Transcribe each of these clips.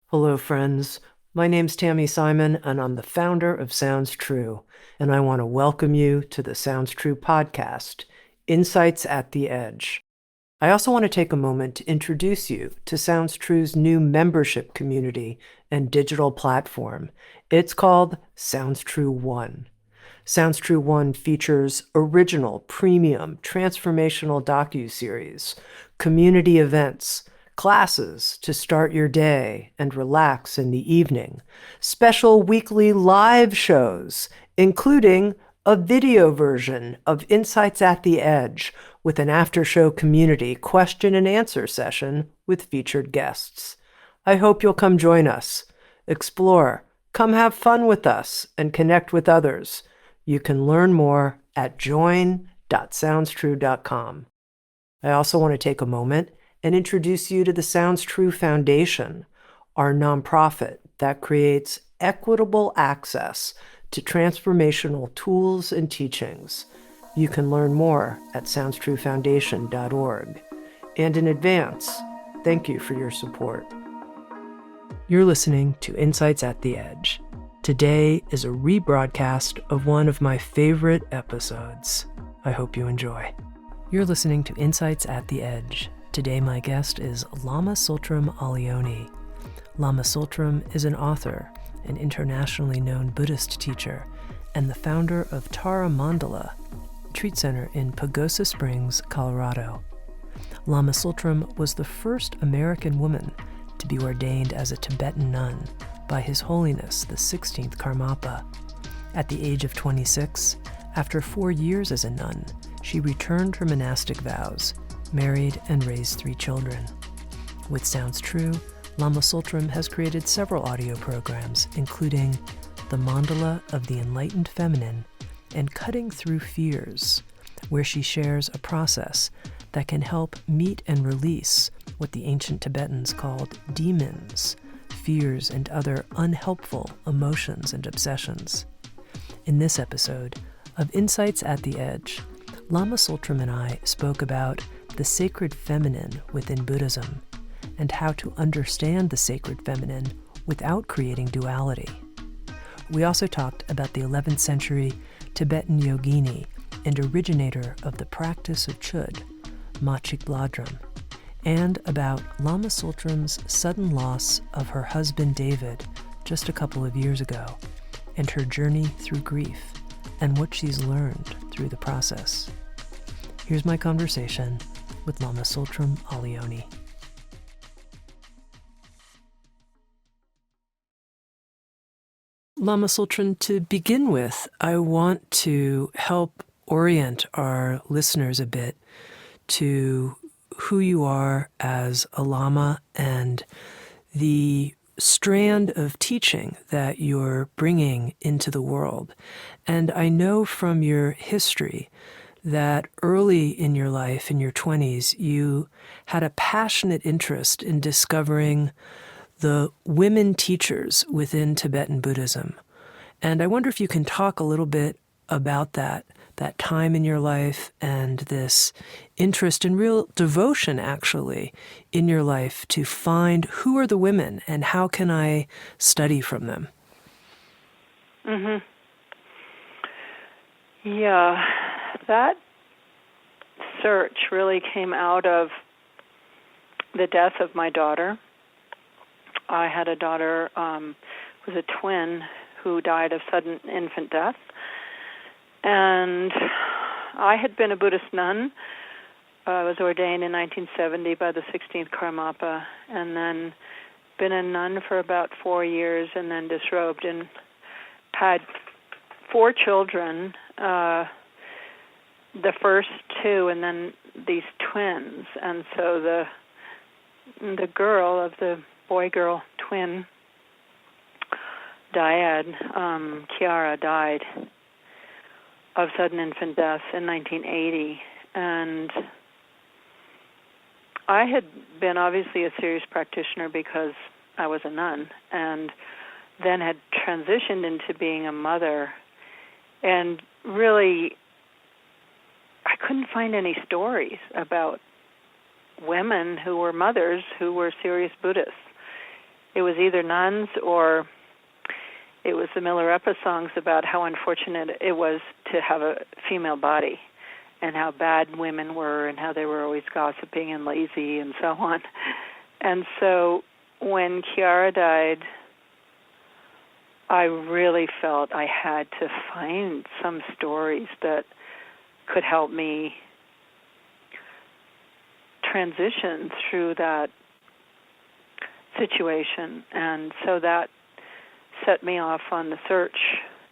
Hello, friends. My name's Tami Simon, and I'm the founder of Sounds True, and I want to welcome you to the Sounds True podcast, Insights at the Edge. I also want to take a moment to introduce you to Sounds True's new membership community and digital platform. It's called Sounds True One. Sounds True One features original, premium, transformational docuseries, community events, classes to start your day and relax in the evening, special weekly live shows, including a video version of Insights at the Edge with an after-show community question and answer session with featured guests. I hope you'll come join us, explore, come have fun with us, and connect with others. You can learn more at join.soundstrue.com. I also want to take a moment and introduce you to the Sounds True Foundation, our nonprofit that creates equitable access to transformational tools and teachings. You can learn more at soundstruefoundation.org. And in advance, thank you for your support. You're listening to Insights at the Edge. Today is a rebroadcast of one of my favorite episodes. I hope you enjoy. You're listening to Insights at the Edge. Today my guest is Lama Tsultrim Allione. Lama Tsultrim is an author, an internationally known Buddhist teacher, and the founder of Tara Mandala Retreat Center in Pagosa Springs, Colorado. Lama Tsultrim was the first American woman to be ordained as a Tibetan nun by His Holiness the 16th Karmapa. At the age of 26, after 4 years as a nun, she returned her monastic vows, married and raised 3 children. With Sounds True, Lama Tsultrim has created several audio programs, including The Mandala of the Enlightened Feminine and Cutting Through Fears, where she shares a process that can help meet and release what the ancient Tibetans called demons, fears, and other unhelpful emotions and obsessions. In this episode of Insights at the Edge, Lama Tsultrim and I spoke about the sacred feminine within Buddhism and how to understand the sacred feminine without creating duality. We also talked about the 11th century Tibetan yogini and originator of the practice of chud, Machig Labdrön, and about Lama Tsultrim's sudden loss of her husband David just a couple of years ago, and her journey through grief and what she's learned through the process. Here's my conversation with Lama Tsultrim Allione. Lama Tsultrim, to begin with, I want to help orient our listeners a bit to who you are as a Lama and the strand of teaching that you're bringing into the world. And I know from your history that early in your life, in your 20s, you had a passionate interest in discovering the women teachers within Tibetan Buddhism. And I wonder if you can talk a little bit about that time in your life and this interest and real devotion, actually, in your life to find who are the women and how can I study from them? Mm-hmm. Yeah, that search really came out of the death of my daughter. I had a daughter who was a twin who died of sudden infant death. And I had been a Buddhist nun. I was ordained in 1970 by the 16th Karmapa, and then been a nun for about 4 years, and then disrobed and had 4 children, the first 2, and then these twins. And so the girl of the boy-girl twin dyad, Kiara, died of sudden infant death in 1980. And I had been obviously a serious practitioner because I was a nun, and then had transitioned into being a mother. And really, I couldn't find any stories about women who were mothers who were serious Buddhists. it was either nuns or it was the Milarepa songs about how unfortunate it was to have a female body and how bad women were and how they were always gossiping and lazy and so on. And so when Chiara died, I really felt I had to find some stories that could help me transition through that situation. And so that set me off on the search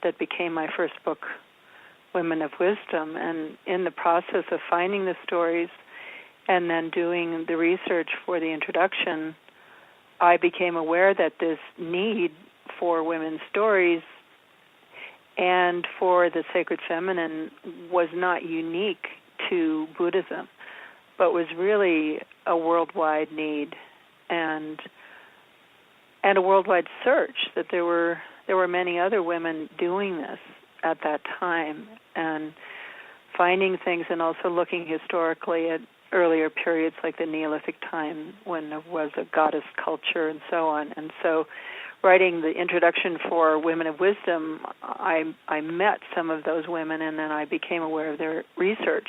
that became my first book, Women of Wisdom. And in the process of finding the stories and then doing the research for the introduction, I became aware that this need for women's stories and for the sacred feminine was not unique to Buddhism, but was really a worldwide need and a worldwide search, that there were many other women doing this at that time and finding things, and also looking historically at earlier periods like the Neolithic time when there was a goddess culture and so on. And so writing the introduction for Women of Wisdom, I met some of those women, and then I became aware of their research.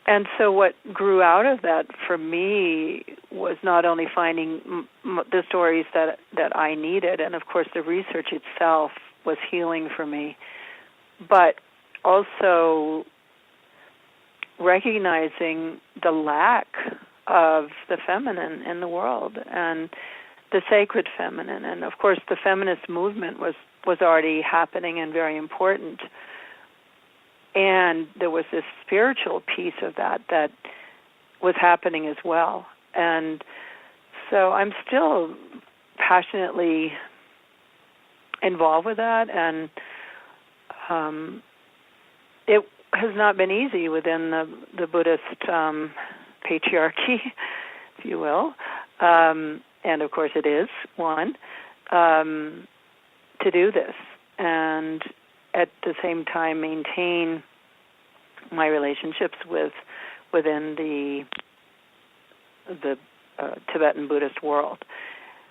And so what grew out of that for me was not only finding the stories that I needed, and of course the research itself was healing for me, but also recognizing the lack of the feminine in the world and the sacred feminine. And of course the feminist movement was already happening and very important. And there was this spiritual piece of that was happening as well. And so I'm still passionately involved with that, and it has not been easy within the Buddhist patriarchy, if you will, and of course it is one, to do this, and at the same time maintain my relationships within the Tibetan Buddhist world,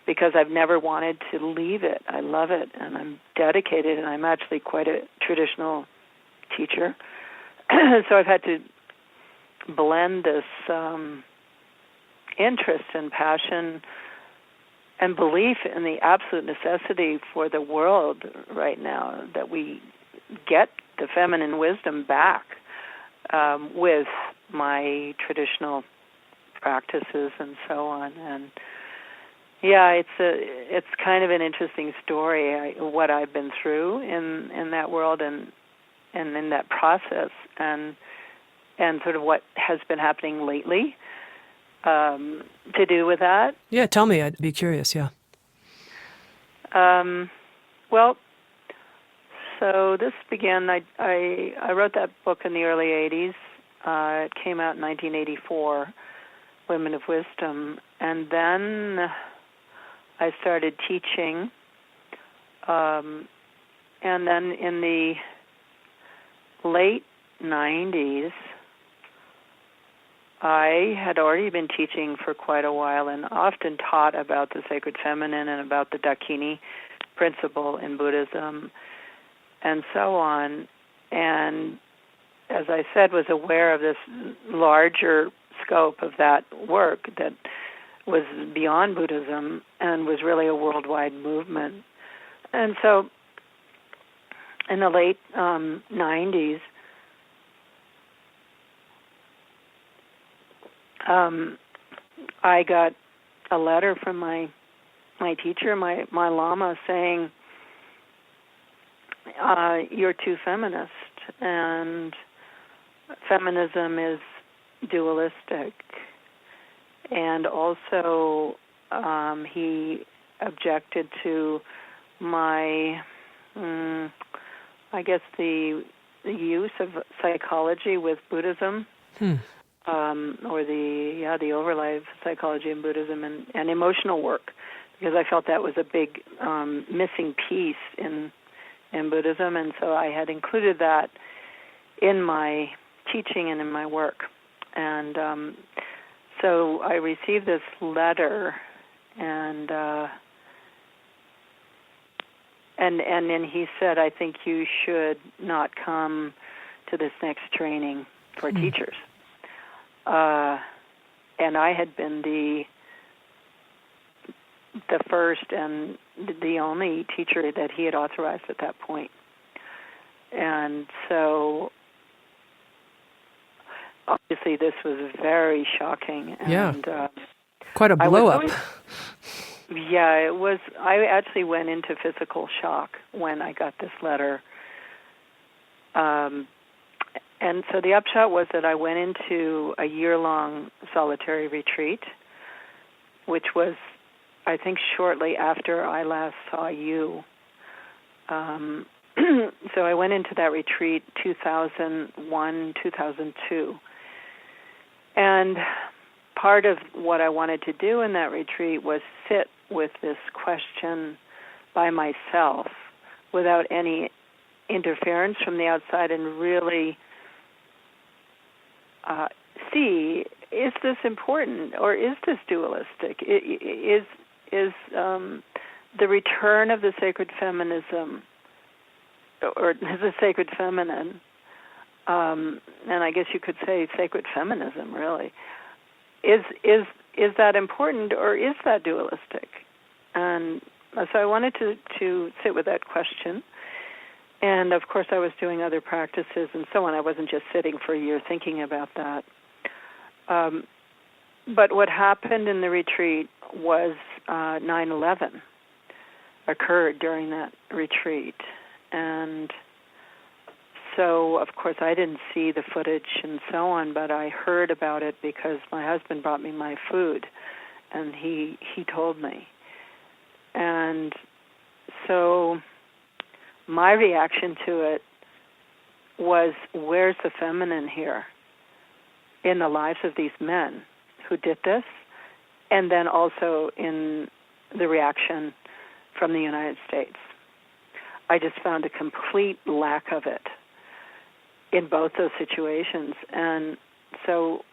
because I've never wanted to leave it. I love it, and I'm dedicated, and I'm actually quite a traditional teacher. So I've had to blend this interest and passion and belief in the absolute necessity for the world right now that we get the feminine wisdom back with my traditional practices and so on. And yeah, it's kind of an interesting story, what I've been through in that world and in that process, and sort of what has been happening lately to do with that. Yeah, tell me. I'd be curious, yeah. Well, so this began, I wrote that book in the early 80s. It came out in 1984, Women of Wisdom. And then I started teaching. And then in the late 90s, I had already been teaching for quite a while and often taught about the sacred feminine and about the dakini principle in Buddhism and so on. And as I said, was aware of this larger scope of that work that was beyond Buddhism and was really a worldwide movement. And so in the late 90s, I got a letter from my teacher, my Lama, saying, you're too feminist, and feminism is dualistic. And also he objected to my, I guess, the use of psychology with Buddhism. Or the overlay of psychology in Buddhism and emotional work, because I felt that was a big missing piece in Buddhism, and so I had included that in my teaching and in my work. And so I received this letter, and then he said, I think you should not come to this next training for teachers. And I had been the first and the only teacher that he had authorized at that point. And so obviously this was very shocking. And, quite a blow-up. Yeah, it was. I actually went into physical shock when I got this letter. And so the upshot was that I went into a year-long solitary retreat, which was, I think, shortly after I last saw you. So I went into that retreat 2001, 2002. And part of what I wanted to do in that retreat was sit with this question by myself without any interference from the outside and really see, is this important or is this dualistic? Is the return of the sacred feminism or the sacred feminine, and I guess you could say sacred feminism, really, is that important or is that dualistic? And so I wanted to sit with that question. And, of course, I was doing other practices and so on. I wasn't just sitting for a year thinking about that. But what happened in the retreat was 9/11 occurred during that retreat. And so, of course, I didn't see the footage and so on, but I heard about it because my husband brought me my food, and he told me. And so my reaction to it was, where's the feminine here in the lives of these men who did this, and then also in the reaction from the United States? I just found a complete lack of it in both those situations. And so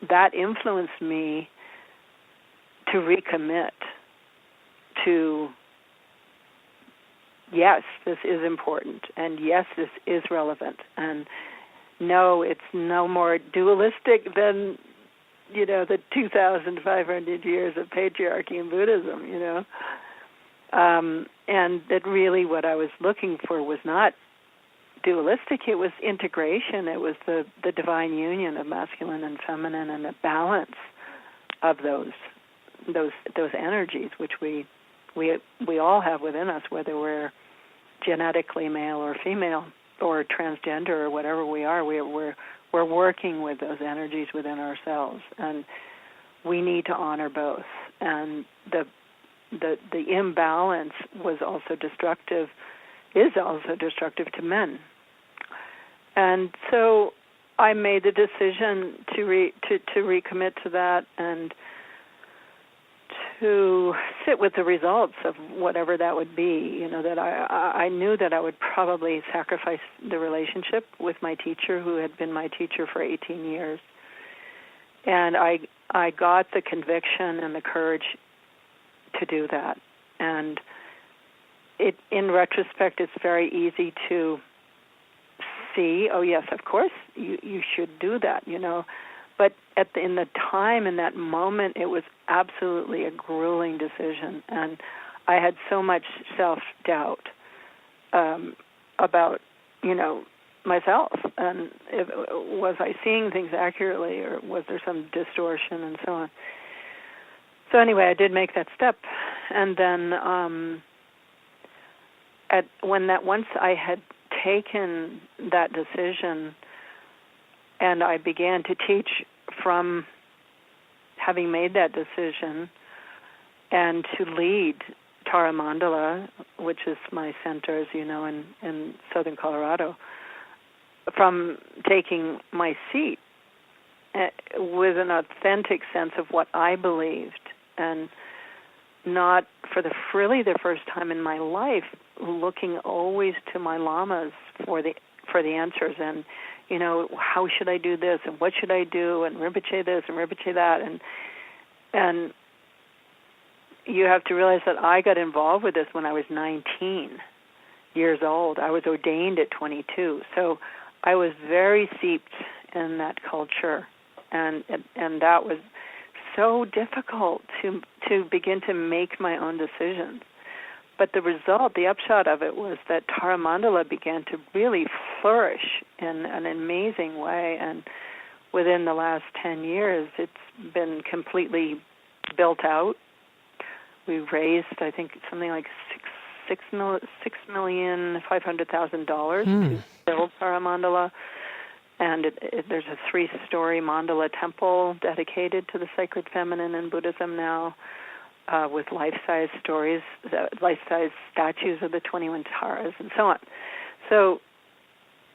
that influenced me to recommit to, yes, this is important, and yes, this is relevant, and no, it's no more dualistic than, the 2,500 years of patriarchy in Buddhism, and that really what I was looking for was not dualistic, it was integration, it was the divine union of masculine and feminine and the balance of those energies, which we all have within us, whether we're genetically male or female or transgender or whatever we are. We're working with those energies within ourselves, and we need to honor both. And the imbalance is also destructive to men. And so I made the decision to recommit to that and to sit with the results of whatever that would be. That I knew that I would probably sacrifice the relationship with my teacher, who had been my teacher for 18 years. And I got the conviction and the courage to do that. And in retrospect, it's very easy to see, oh yes, of course you should do that, But in the time, in that moment, it was absolutely a grueling decision, and I had so much self-doubt about, myself, and was I seeing things accurately, or was there some distortion, and so on. So anyway, I did make that step, and then once I had taken that decision, and I began to teach from having made that decision, and to lead Tara Mandala, which is my center, as you know, in southern Colorado, from taking my seat with an authentic sense of what I believed, and not for the first time in my life looking always to my lamas for the answers, and how should I do this and what should I do, and Rinpoche this and Rinpoche that, and you have to realize that I got involved with this when I was 19 years old. I was ordained at 22. So I was very seeped in that culture, and that was so difficult to begin to make my own decisions. But the result, the upshot of it, was that Tara Mandala began to really flourish in an amazing way, and within the last 10 years, it's been completely built out. We raised, I think, something like $6,500,000 to build Tara Mandala, and there's a 3-story mandala temple dedicated to the sacred feminine in Buddhism now, with life-size statues of the 21 Taras and so on. So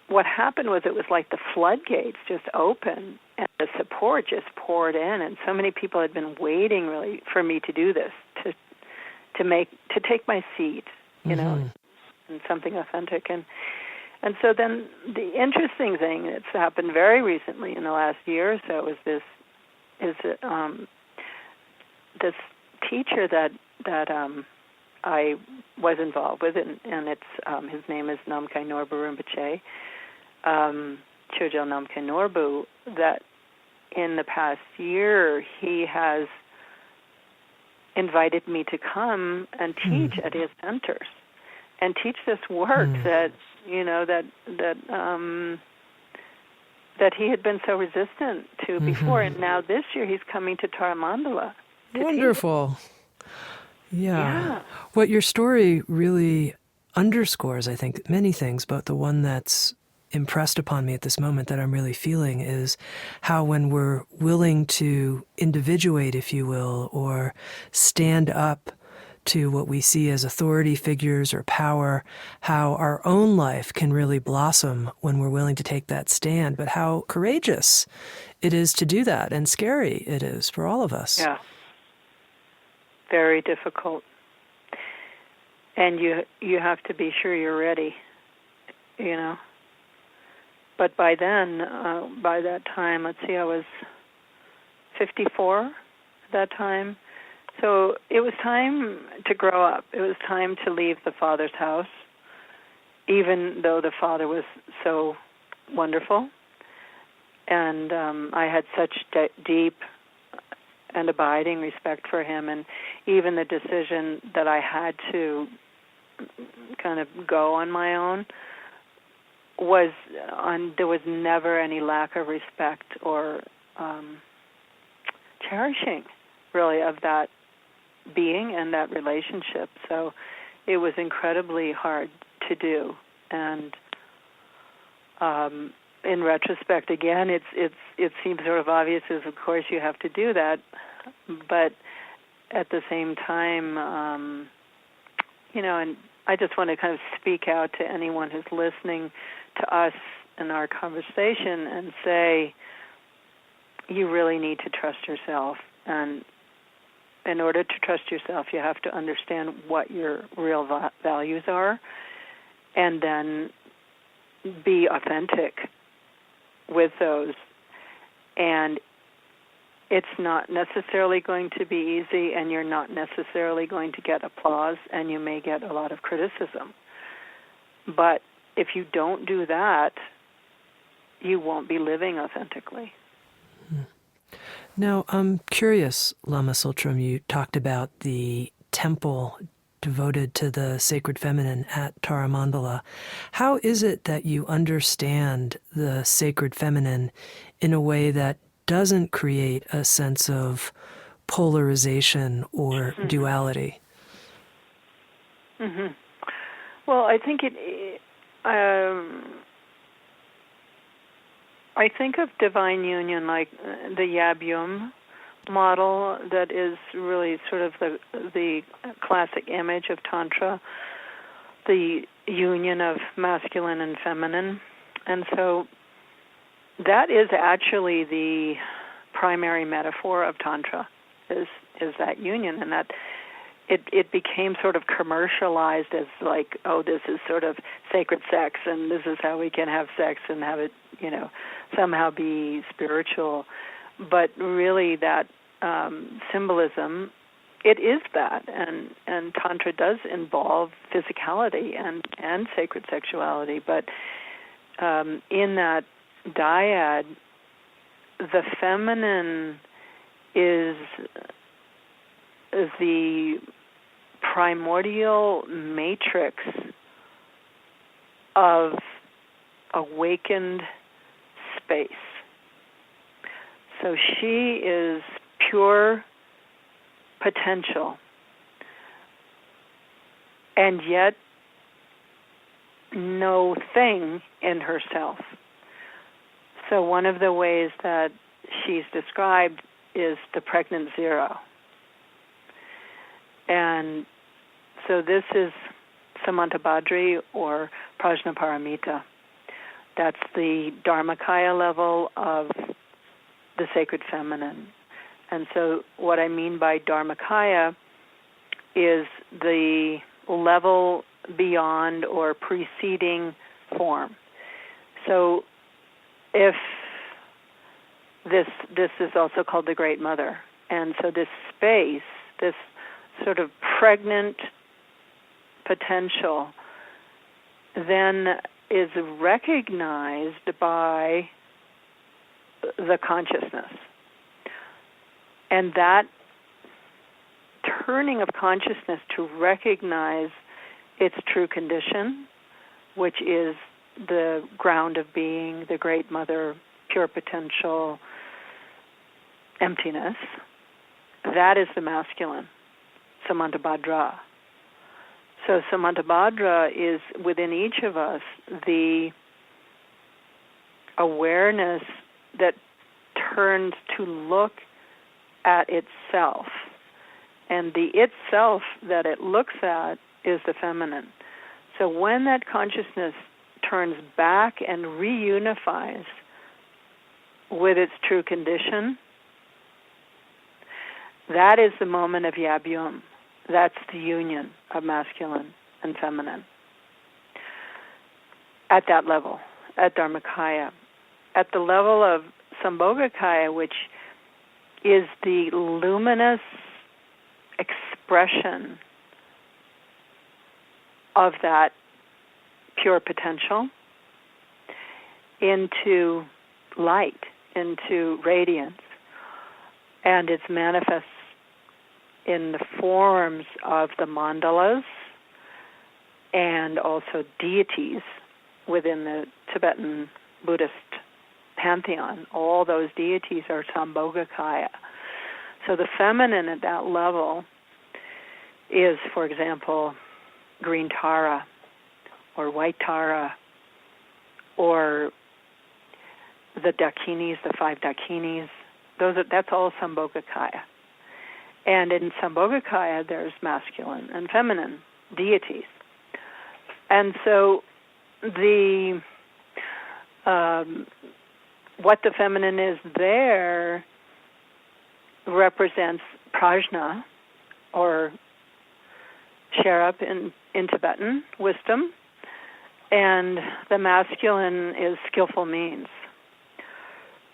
what happened was it was like the floodgates just opened, and the support just poured in, and so many people had been waiting really for me to do this, to take my seat, you know, in something authentic. And so then the interesting thing that's happened very recently in the last year or so is this teacher that I was involved with, and it's his name is Namkhai Norbu Rinpoche, Chögyal Namkhai Norbu, that in the past year he has invited me to come and teach at his centers and teach this work that, you know, that he had been so resistant to before. And now this year he's coming to Tara Mandala. Wonderful. Yeah. What your story really underscores, I think, many things, but the one that's impressed upon me at this moment that I'm really feeling is how when we're willing to individuate, if you will, or stand up to what we see as authority figures or power, how our own life can really blossom when we're willing to take that stand, but how courageous it is to do that and scary it is for all of us. Yeah. Very difficult. And you have to be sure you're ready, you know. But by then, by that time, let's see, I was 54 at that time. So it was time to grow up. It was time to leave the father's house, even though the father was so wonderful. And I had such deep and abiding respect for him. And even the decision that I had to kind of go on my own there was never any lack of respect or cherishing, really, of that being and that relationship. So it was incredibly hard to do. And in retrospect, again, it seems sort of obvious as, of course, you have to do that. But at the same time, you know, and I just want to kind of speak out to anyone who's listening to us in our conversation and say, you really need to trust yourself. And in order to trust yourself, you have to understand what your real values are, and then be authentic with those. And it's not necessarily going to be easy, and you're not necessarily going to get applause, and you may get a lot of criticism. But if you don't do that, you won't be living authentically. Now, I'm curious, Lama Tsultrim, you talked about the temple devoted to the sacred feminine at Tara Mandala. How is it that you understand the sacred feminine in a way that doesn't create a sense of polarization or duality? Mm-hmm. Well, I think I think of divine union like the Yabyum model that is really sort of the classic image of Tantra, the union of masculine and feminine. And so that is actually the primary metaphor of Tantra, is that union, and that it became sort of commercialized as like, oh, this is sort of sacred sex, and this is how we can have sex and have it, you know, somehow be spiritual. But really that symbolism it is that, and Tantra does involve physicality and sacred sexuality, but in that dyad, the feminine is the primordial matrix of awakened space. So she is pure potential, and yet no thing in herself. So one of the ways that she's described is the pregnant zero. And so this is Samantabhadri or Prajnaparamita. That's the Dharmakaya level of the sacred feminine. And so what I mean by Dharmakaya is the level beyond or preceding form. So if this is also called the Great Mother. And so this space, this sort of pregnant potential, then is recognized by the consciousness. And that turning of consciousness to recognize its true condition, which is the ground of being, the Great Mother, pure potential, emptiness, that is the masculine, Samantabhadra. So Samantabhadra is within each of us the awareness that turns to look at itself. And the itself that it looks at is the feminine. So when that consciousness turns back and reunifies with its true condition, that is the moment of Yabyum. That's the union of masculine and feminine. At that level, at Dharmakaya. At the level of Sambhogakaya, which is the luminous expression of that pure potential into light, into radiance, and it's manifest in the forms of the mandalas and also deities within the Tibetan Buddhist pantheon. All those deities are Sambhogakaya. So the feminine at that level is, for example, green Tara or white Tara or the dakinis, the 5 dakinis. That's all Sambhogakaya. And in Sambhogakaya, there's masculine and feminine deities. And so what the feminine is there represents prajna, or sherab in Tibetan, wisdom, and the masculine is skillful means,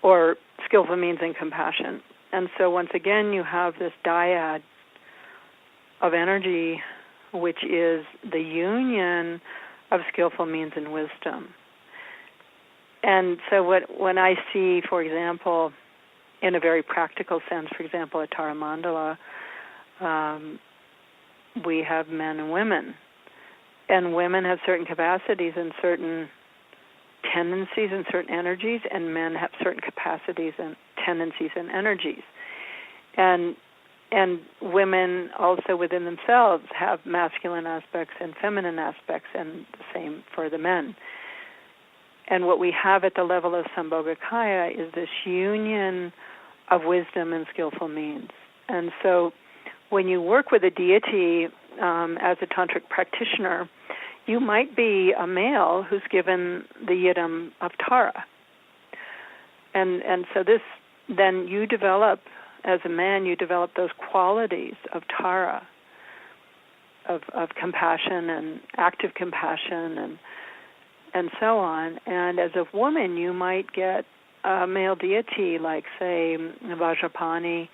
or skillful means and compassion. And so once again, you have this dyad of energy, which is the union of skillful means and wisdom. And so when I see, for example, in a very practical sense, for example, at Tara Mandala, we have men and women. And women have certain capacities and certain tendencies and certain energies, and men have certain capacities and tendencies and energies. And women also within themselves have masculine aspects and feminine aspects, and the same for the men. And what we have at the level of Sambhogakaya is this union of wisdom and skillful means. And so when you work with a deity as a tantric practitioner, you might be a male who's given the yidam of Tara. And so this, then you develop, as a man, you develop those qualities of Tara, of compassion and active compassion and so on. And as a woman, you might get a male deity like, say, Vajrapani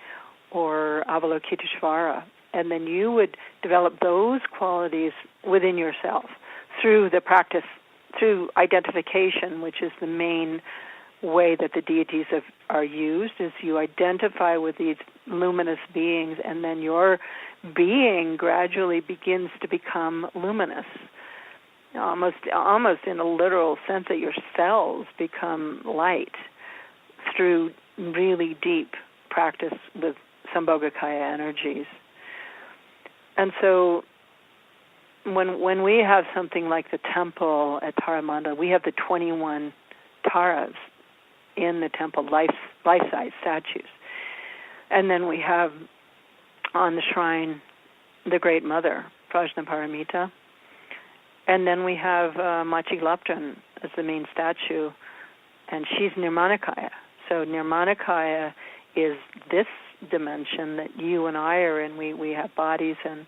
or Avalokiteshvara. and then you would develop those qualities within yourself through the practice, through identification, which is the main way that the deities are used, is you identify with these luminous beings, and then your being gradually begins to become luminous, almost in a literal sense that your cells become light through really deep practice with Sambhogakaya energies. And so when we have something like the temple at Taramanda, we have the 21 Taras in the temple, life-size statues. And then we have on the shrine the Great Mother, Prajnaparamita. And then we have Machig Labdrön as the main statue, and she's Nirmanakaya. So Nirmanakaya is this dimension that you and I are in. We have bodies, and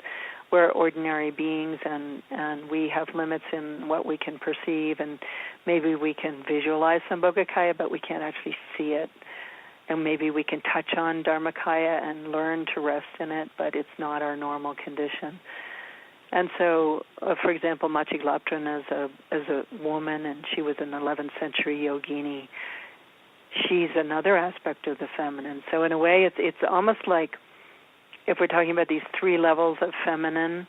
we're ordinary beings, and we have limits in what we can perceive, and maybe we can visualize Sambhogakaya, but we can't actually see it. And maybe we can touch on Dharmakaya and learn to rest in it, but it's not our normal condition. And so, for example, Machig Labdrön as a woman, and she was an 11th century yogini. She's another aspect of the feminine. So in a way, it's almost like, if we're talking about these three levels of feminine,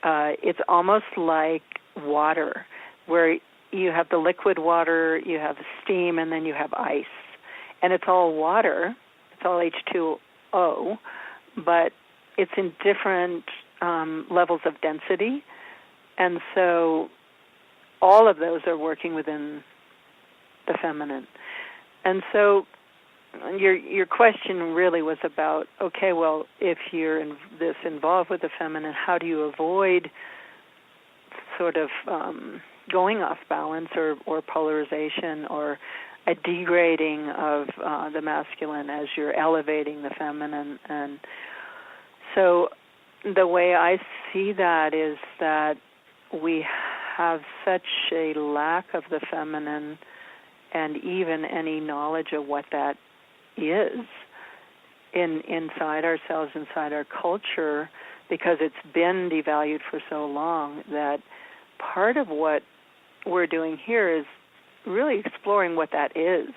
it's almost like water, where you have the liquid water, you have steam, and then you have ice. And it's all water, it's all H2O, but it's in different levels of density. And so all of those are working within the feminine. And so your question really was about, okay, well, if you're involved with the feminine, how do you avoid sort of going off balance or polarization or a degrading of the masculine as you're elevating the feminine? And so the way I see that is that we have such a lack of the feminine and even any knowledge of what that is inside ourselves, inside our culture, because it's been devalued for so long, that part of what we're doing here is really exploring what that is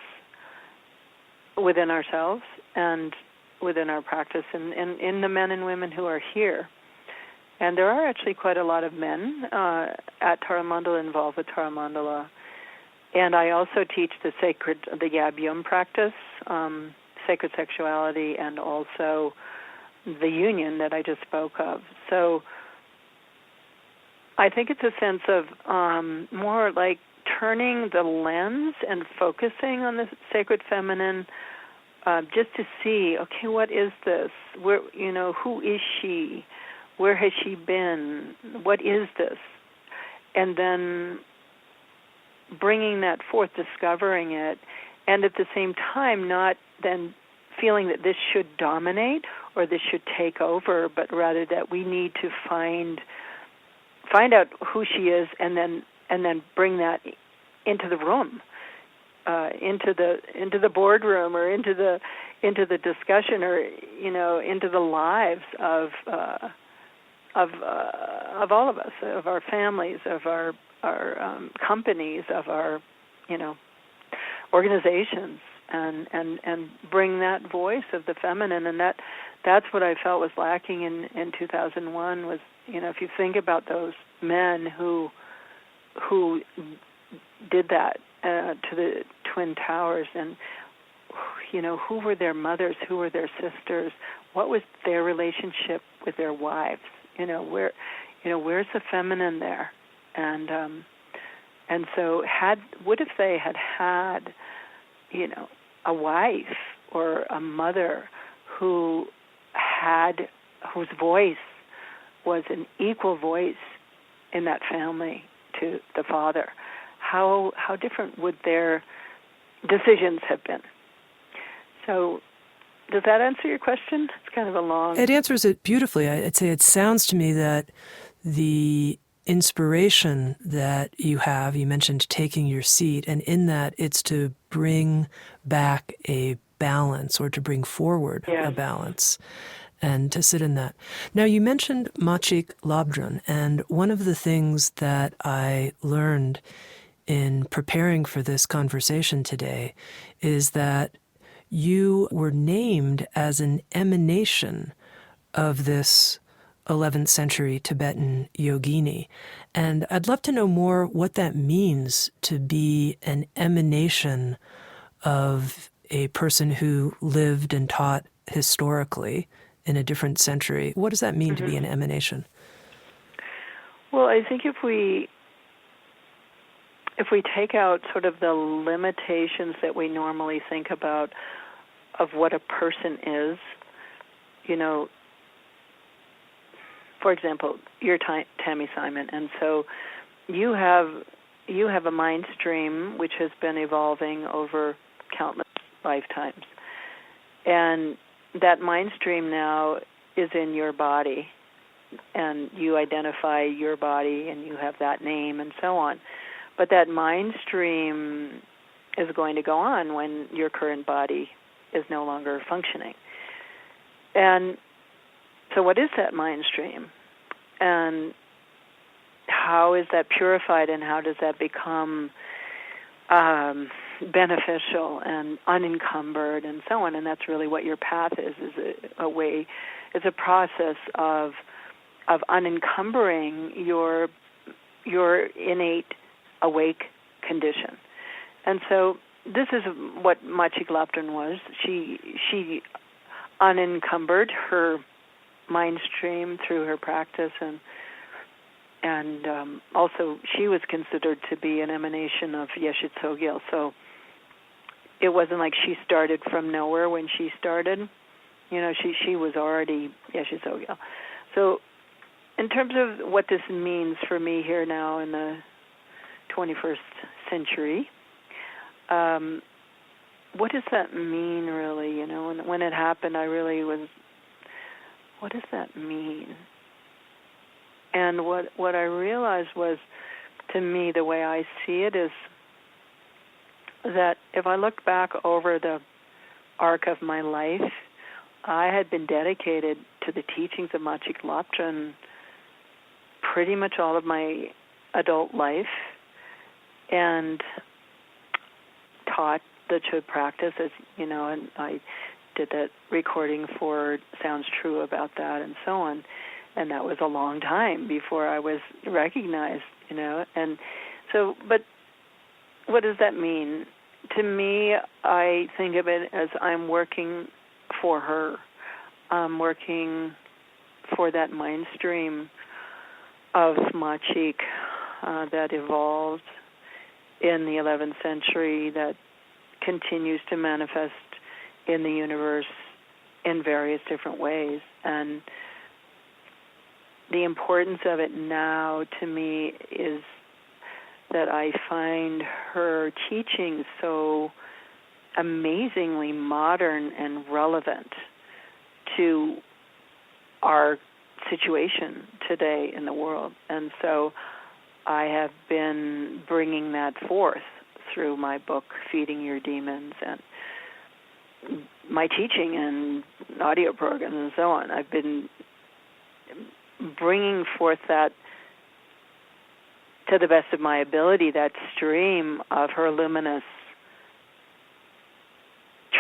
within ourselves and within our practice and in the men and women who are here. And there are actually quite a lot of men at Taramandala, involved with Taramandala. And I also teach the Yab-Yum practice, sacred sexuality, and also the union that I just spoke of. So I think it's a sense of more like turning the lens and focusing on the sacred feminine, just to see, okay, what is this? Where, who is she? Where has she been? What is this? And then bringing that forth, discovering it, and at the same time not then feeling that this should dominate or this should take over, but rather that we need to find out who she is, and then bring that into the room, into the boardroom, or into the discussion, or into the lives of all of us, of our families, of our companies, of our organizations, and bring that voice of the feminine. And that's what I felt was lacking in 2001 was, if you think about those men who did that to the Twin Towers, and who were their mothers, who were their sisters, what was their relationship with their wives, where's the feminine there? And so what if they had a wife or a mother whose voice was an equal voice in that family to the father? How different would their decisions have been? So does that answer your question? It's kind of a long... It answers it beautifully. I'd say it sounds to me that the inspiration that you mentioned taking your seat, and in that it's to bring back a balance or to bring forward a balance. and to sit in that. Now, you mentioned Machig Labdrön, and one of the things that I learned in preparing for this conversation today is that you were named as an emanation of this 11th century Tibetan yogini. And I'd love to know more what that means to be an emanation of a person who lived and taught historically in a different century. What does that mean to be an emanation? Well, I think if we take out sort of the limitations that we normally think about of what a person is, for example, you're Tami Simon, and so you have a mind stream which has been evolving over countless lifetimes, and that mind stream now is in your body, and you identify your body, and you have that name, and so on. But that mind stream is going to go on when your current body is no longer functioning. And so what is that mind stream? And how is that purified, and how does that become beneficial and unencumbered and so on? And that's really what your path is a way, it's a process of unencumbering your innate awake condition. And so this is what Machig Labdrön was. She unencumbered her mind stream through her practice, and also she was considered to be an emanation of Yeshe Tsogyal. So it wasn't like she started from nowhere when she started. She was already Yeshe Tsogyal. So in terms of what this means for me here now in the 21st century, what does that mean really? When it happened, I really was, what does that mean? And what I realized was, to me, the way I see it is that if I look back over the arc of my life, I had been dedicated to the teachings of Machig Labdrön pretty much all of my adult life, and taught the Chöd practice, as and I did that recording for Sounds True about that and so on. And that was a long time before I was recognized, And so, but what does that mean? To me, I think of it as I'm working for her. I'm working for that mind stream of Machig that evolved in the 11th century, that continues to manifest in the universe in various different ways. And the importance of it now to me is that I find her teachings so amazingly modern and relevant to our situation today in the world. And so I have been bringing that forth through my book, Feeding Your Demons, and my teaching and audio programs and so on. I've been bringing forth that, to the best of my ability, that stream of her luminous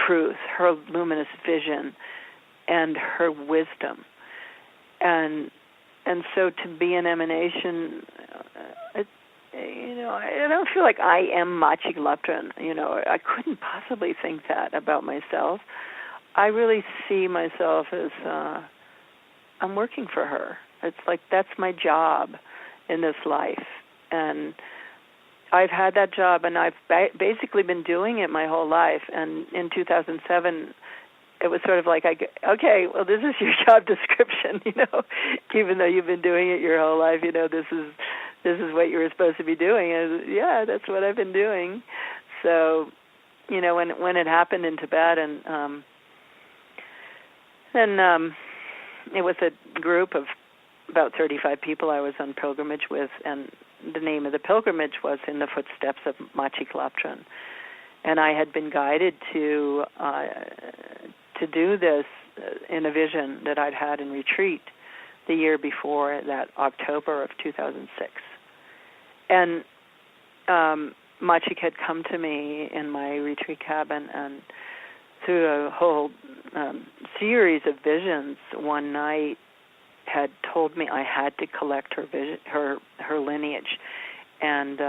truth, her luminous vision, and her wisdom. And so to be an emanation, I don't feel like I am Machig Labdrön. I couldn't possibly think that about myself. I really see myself as I'm working for her. It's like that's my job in this life. And I've had that job, and I've basically been doing it my whole life. And in 2007, it was sort of like, okay, well, this is your job description, even though you've been doing it your whole life, this is what you were supposed to be doing. And yeah, that's what I've been doing. So, when it happened in Tibet, and it was a group of about 35 people I was on pilgrimage with, and the name of the pilgrimage was In the Footsteps of Machig Labdrön. And I had been guided to to do this in a vision that I'd had in retreat the year before, that October of 2006. And Machig had come to me in my retreat cabin, and through a whole series of visions, one night had told me I had to collect her lineage, and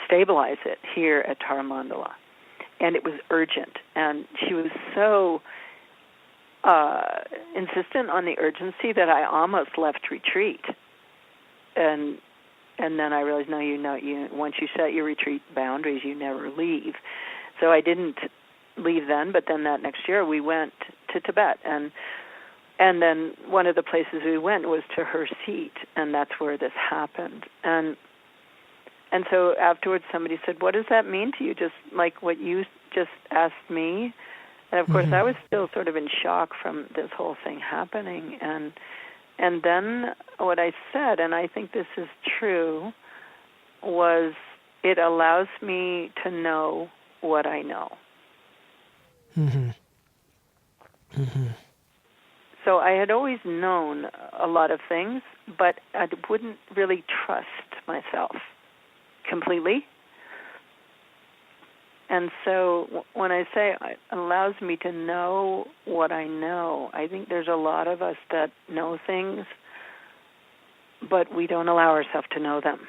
stabilize it here at Taramandala. And it was urgent. And she was so insistent on the urgency that I almost left retreat. And then I realized, no, once you set your retreat boundaries, you never leave. So I didn't leave then, but then that next year we went to Tibet. And then one of the places we went was to her seat, and that's where this happened. And so afterwards somebody said, what does that mean to you, just like what you just asked me? And of course I was still sort of in shock from this whole thing happening. And then what I said, and I think this is true, was it allows me to know what I know. So I had always known a lot of things, but I wouldn't really trust myself completely. And so when I say it allows me to know what I know, I think there's a lot of us that know things, but we don't allow ourselves to know them.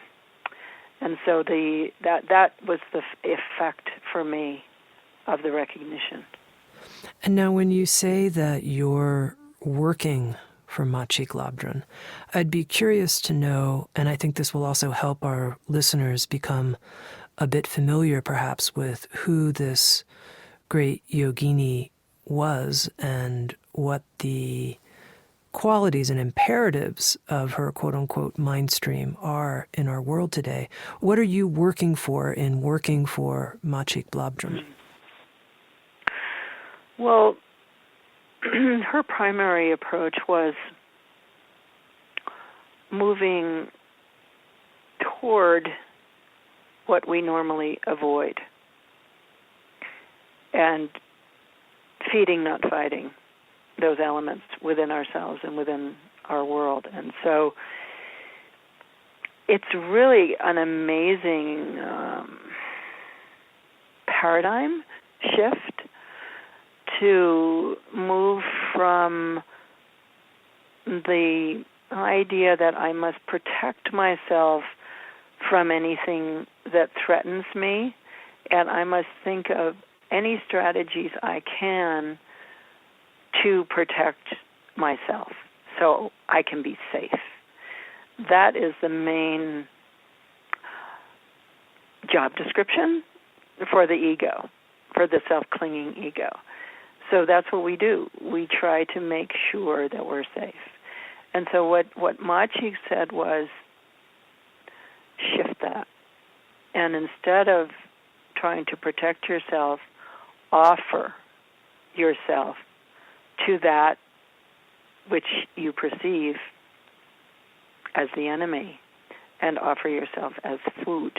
And so that was the effect for me of the recognition. And now when you say that you're working for Machig Labdrön, I'd be curious to know, and I think this will also help our listeners become a bit familiar perhaps with who this great yogini was and what the qualities and imperatives of her quote-unquote mind stream are in our world today. What are you working for in working for Machig Labdrön? Well, her primary approach was moving toward what we normally avoid and feeding, not fighting, those elements within ourselves and within our world. And so it's really an amazing paradigm shift to move from the idea that I must protect myself from anything that threatens me, and I must think of any strategies I can to protect myself so I can be safe. That is the main job description for the ego, for the self-clinging ego. So that's what we do. We try to make sure that we're safe. And so what Machig said was, shift that. And instead of trying to protect yourself, offer yourself to that which you perceive as the enemy, and offer yourself as food.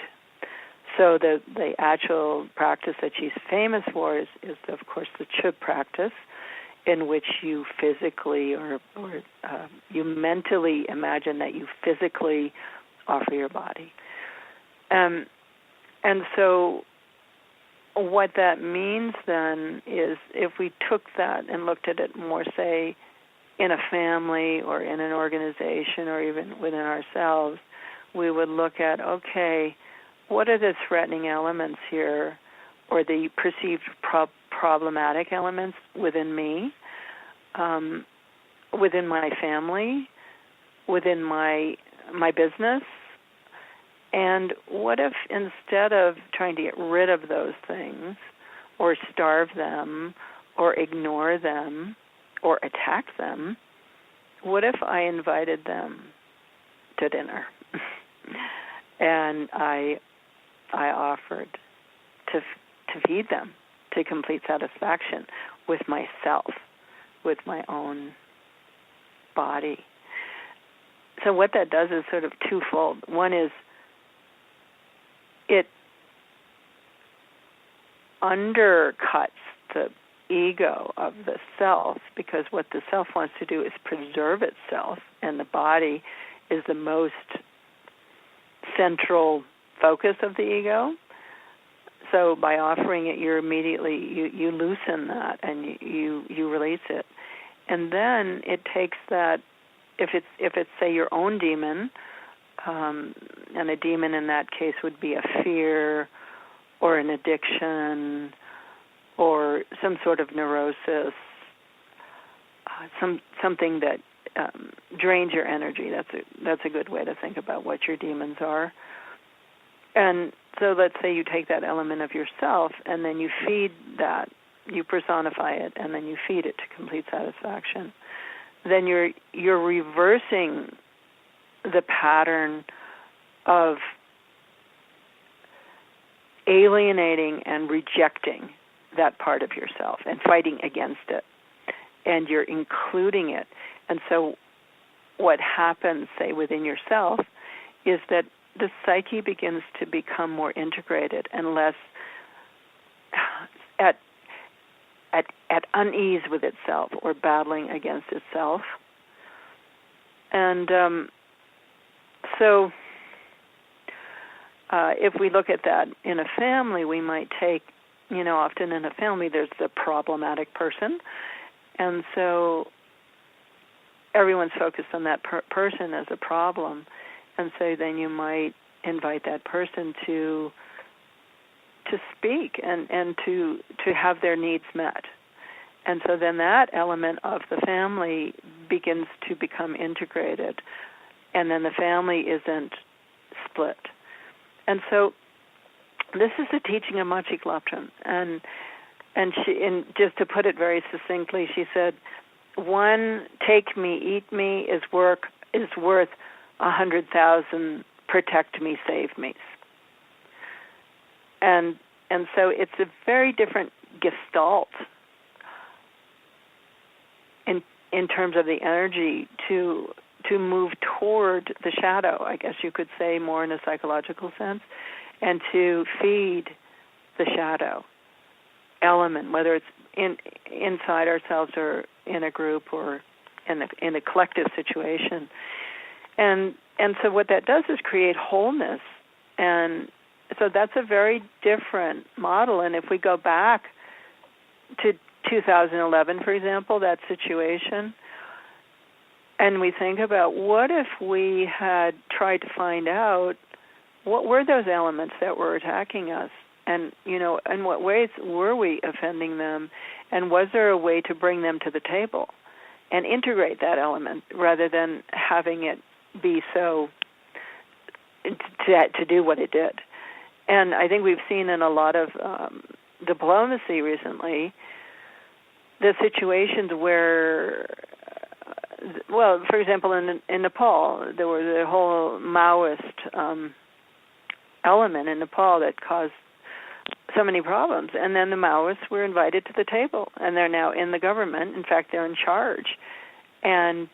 So the actual practice that she's famous for is of course the chub practice, in which you physically or you mentally imagine that you physically offer your body. And so what that means then is, if we took that and looked at it more, say, in a family or in an organization or even within ourselves, we would look at, okay, what are the threatening elements here, or the perceived problematic elements within me, within my family, within my business? And what if, instead of trying to get rid of those things or starve them or ignore them or attack them, what if I invited them to dinner and I offered to feed them to complete satisfaction with myself, with my own body? So what that does is sort of twofold. One is, it undercuts the ego of the self, because what the self wants to do is preserve itself, and the body is the most central focus of the ego. So by offering it, you're immediately, you loosen that and you release it. And then it takes that, if it's say your own demon, and a demon in that case would be a fear or an addiction or some sort of neurosis, something that drains your energy. That's a good way to think about what your demons are. And so let's say you take that element of yourself and then you feed that, you personify it, and then you feed it to complete satisfaction. Then you're reversing the pattern of alienating and rejecting that part of yourself and fighting against it. And you're including it. And so what happens, say, within yourself is that the psyche begins to become more integrated and less at unease with itself or battling against itself. And so if we look at that in a family, we might take, often in a family there's the problematic person. And so everyone's focused on that person as a problem. And so then you might invite that person to speak and to have their needs met. And so then that element of the family begins to become integrated, and then the family isn't split. And so this is the teaching of Machig Labdrön. And just to put it very succinctly, she said, one take me, eat me is worth 100,000 protect me, save me. And so it's a very different gestalt in terms of the energy to move toward the shadow, I guess you could say, more in a psychological sense, and to feed the shadow element, whether it's inside ourselves or in a group or in a collective situation. And so what that does is create wholeness. And so that's a very different model. And if we go back to 2011, for example, that situation, and we think about what if we had tried to find out what were those elements that were attacking us, and in what ways were we offending them, and was there a way to bring them to the table and integrate that element rather than having it be so to do what it did. And I think we've seen in a lot of diplomacy recently the situations where, well, for example, in Nepal, there was a whole Maoist element in Nepal that caused so many problems. And then the Maoists were invited to the table, and they're now in the government. In fact, they're in charge. And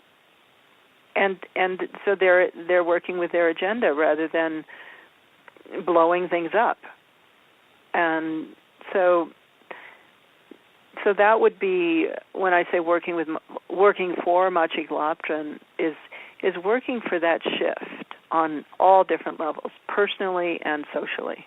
so they're working with their agenda rather than blowing things up. And so that would be, when I say working for Machig Labdrön, is working for that shift on all different levels, personally and socially.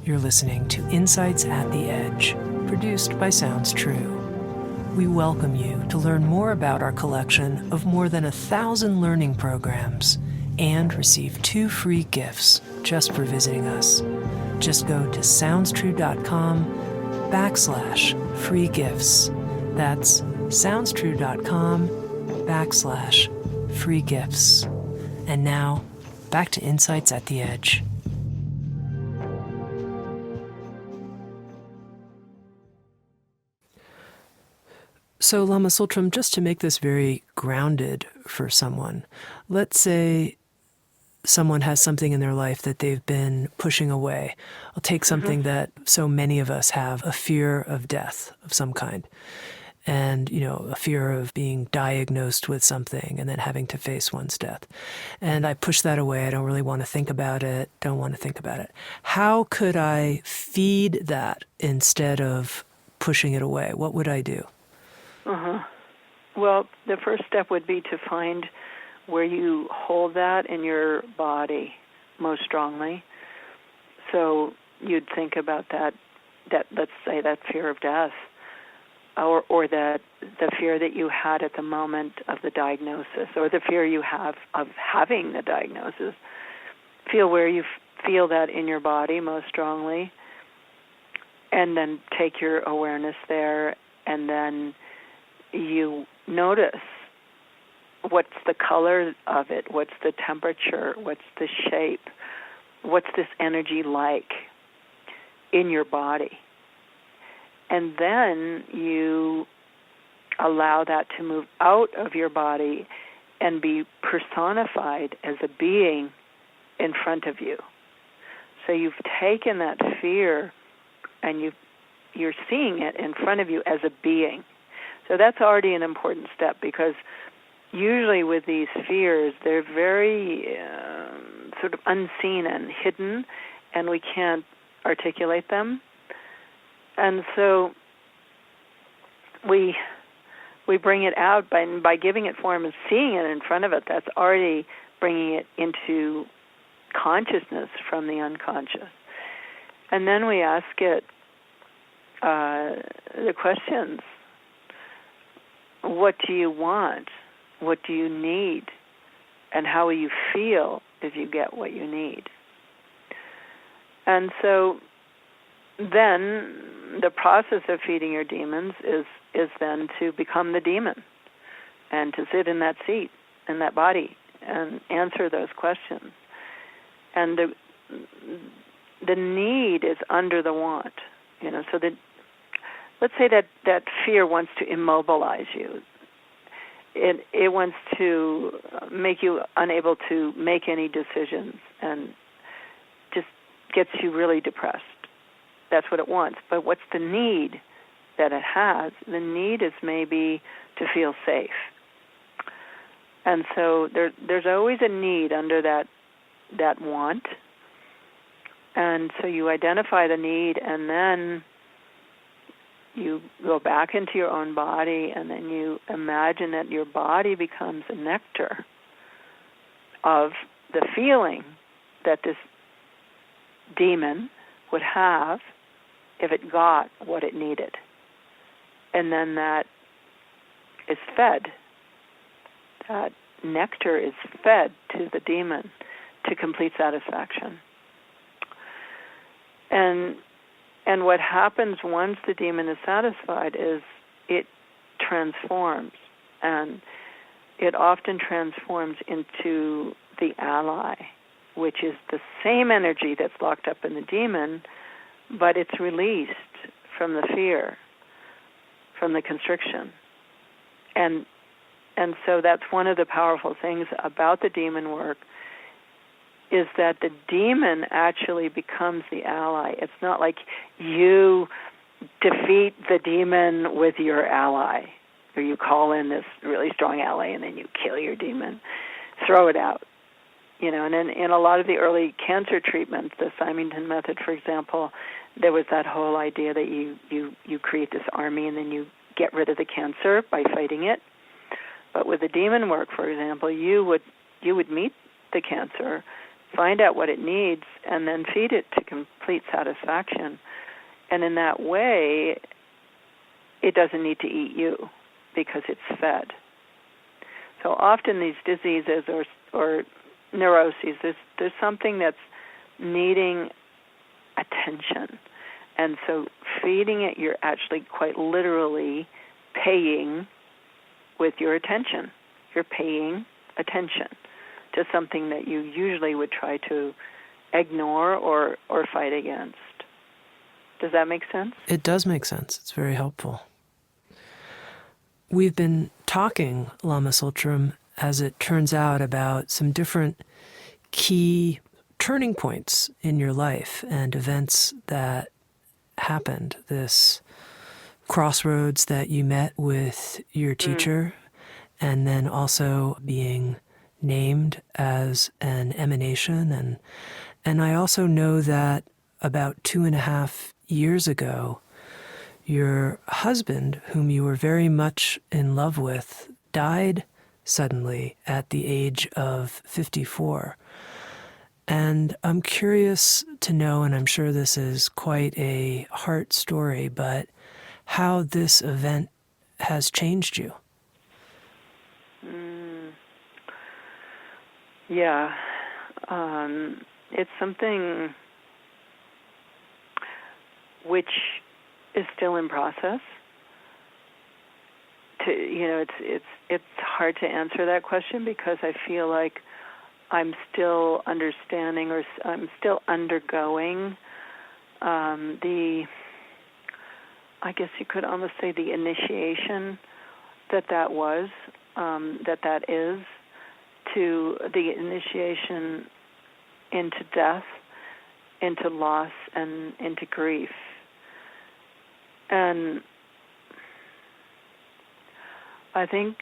You're listening to Insights at the Edge, produced by Sounds True. We welcome you to learn more about our collection of more than 1,000 learning programs and receive 2 free gifts just for visiting us. Just go to soundstrue.com/free gifts. That's soundstrue.com/free gifts. And now, back to Insights at the Edge. So, Lama Tsultrim, just to make this very grounded for someone, let's say someone has something in their life that they've been pushing away. I'll take something that so many of us have, a fear of death of some kind. And, a fear of being diagnosed with something and then having to face one's death. And I push that away. I don't really want to think about it, don't want to think about it. How could I feed that instead of pushing it away? What would I do? Well, the first step would be to find where you hold that in your body most strongly. So you'd think about that let's say that fear of death, or that the fear that you had at the moment of the diagnosis, or the fear you have of having the diagnosis. Feel where you feel that in your body most strongly, and then take your awareness there, and then you notice what's the color of it, what's the temperature, what's the shape, what's this energy like in your body. And then you allow that to move out of your body and be personified as a being in front of you. So you've taken that fear and you're seeing it in front of you as a being. So that's already an important step, because usually with these fears, they're very sort of unseen and hidden, and we can't articulate them. And so we bring it out by giving it form and seeing it in front of it. That's already bringing it into consciousness from the unconscious. And then we ask it the questions. What do you want? What do you need? And how will you feel if you get what you need? And so then the process of feeding your demons is then to become the demon and to sit in that seat, in that body, and answer those questions. And the need is under the want. So that, let's say that fear wants to immobilize you. It wants to make you unable to make any decisions and just gets you really depressed. That's what it wants. But what's the need that it has? The need is maybe to feel safe. And so there's always a need under that want. And so you identify the need, and then you go back into your own body, and then you imagine that your body becomes a nectar of the feeling that this demon would have if it got what it needed. And then that is fed. That nectar is fed to the demon to complete satisfaction. And what happens once the demon is satisfied is it transforms, and it often transforms into the ally, which is the same energy that's locked up in the demon, but it's released from the fear, from the constriction. And so that's one of the powerful things about the demon work, is that the demon actually becomes the ally. It's not like you defeat the demon with your ally, or you call in this really strong ally and then you kill your demon, throw it out. And in a lot of the early cancer treatments, the Symington method, for example, there was that whole idea that you create this army and then you get rid of the cancer by fighting it. But with the demon work, for example, you would meet the cancer, find out what it needs, and then feed it to complete satisfaction. And in that way, it doesn't need to eat you because it's fed. So often these diseases or neuroses, there's something that's needing attention. And so feeding it, you're actually quite literally paying with your attention. You're paying attention to something that you usually would try to ignore or fight against. Does that make sense? It does make sense. It's very helpful. We've been talking, Lama Tsultrim, as it turns out, about some different key turning points in your life and events that happened, this crossroads that you met with your teacher, and then also being named as an emanation. And I also know that about 2.5 years ago, your husband, whom you were very much in love with, died suddenly at the age of 54. And I'm curious to know, and I'm sure this is quite a heart story, but how this event has changed you. Yeah. It's something which is still in process. It's hard to answer that question because I feel like I'm still understanding, or I'm still undergoing I guess you could almost say the initiation that was, that is, to the initiation into death, into loss, and into grief. And I think